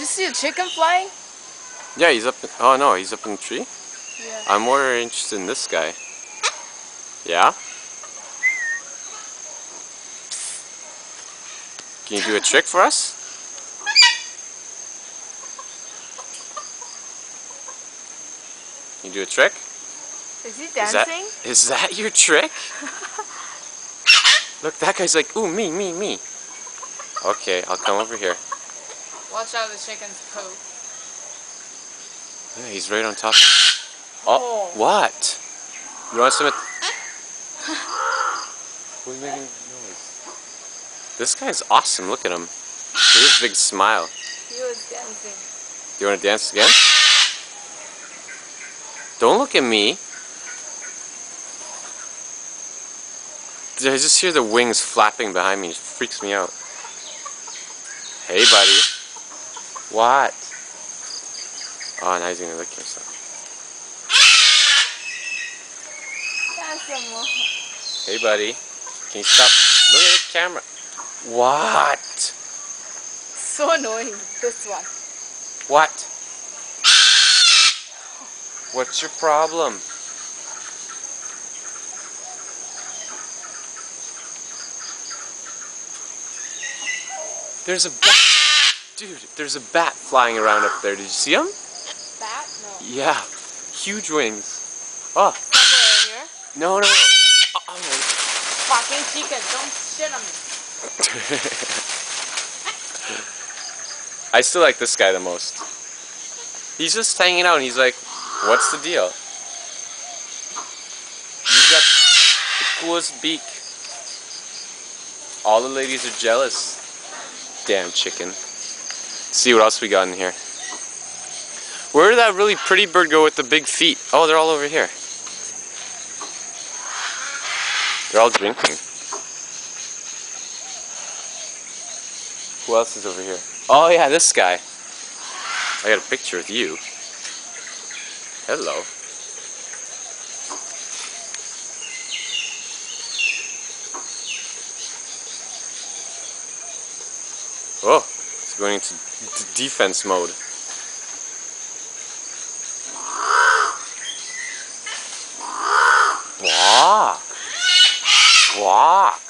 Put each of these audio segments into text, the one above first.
you see a chicken flying? Yeah, he's up. Oh no, he's up in the tree? Yeah. I'm more interested in this guy. Yeah? Can you do a trick for us? Can you do a trick? Is he dancing? Is that your trick? Look, that guy's like, ooh, me. Okay, I'll come over here. Watch out, the chicken's poop. Yeah, he's right on top. Oh, what? You want some? Who's making noise? This guy's awesome. Look at him. Look at his big smile. He was dancing. Do you want to dance again? Don't look at me. I just hear the wings flapping behind me. It freaks me out. Hey, buddy. What? Oh, now he's gonna lick himself. Hey, buddy. Can you stop? Look at the camera. What? So annoying, this one. What? What's your problem? There's a bat. Dude, there's a bat flying around up there. Did you see him? Bat? No. Yeah. Huge wings. Oh. Somewhere in here? No. Oh. Fucking chicken, don't shit on me. I still like this guy the most. He's just hanging out and he's like, what's the deal? He's got the coolest beak. All the ladies are jealous. Damn chicken. Let's see what else we got in here. Where did that really pretty bird go with the big feet? Oh, they're all over here. They're all drinking. Who else is over here? Oh yeah, this guy. I got a picture with you. Hello. Oh, it's going into defense mode. Walk. Walk.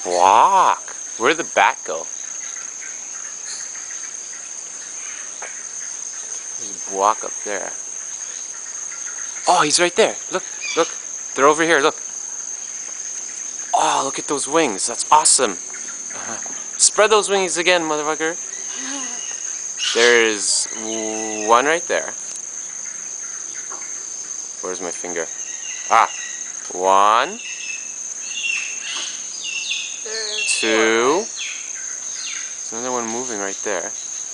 Walk. Where'd the bat go? There's a walk up there. Oh, he's right there. Look. They're over here, look. Oh, look at those wings. That's awesome. Spread those wings again, motherfucker. There's one right there. Where's my finger? Ah. One. Two. There's another one moving right there.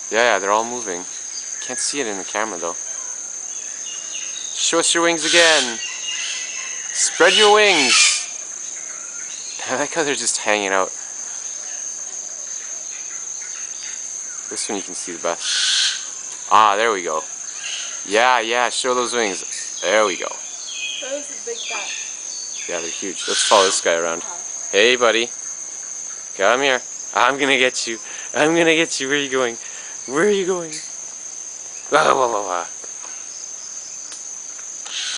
Yeah, they're all moving. Can't see it in the camera though. Show us your wings again. Spread your wings. I like how they're just hanging out. This one you can see the best. Ah, there we go. Yeah, show those wings. There we go. Those are big bat. Yeah, they're huge. Let's follow this guy around. Hey, buddy. Come here. I'm gonna get you. I'm gonna get you. Where are you going? Where are you going? Ah.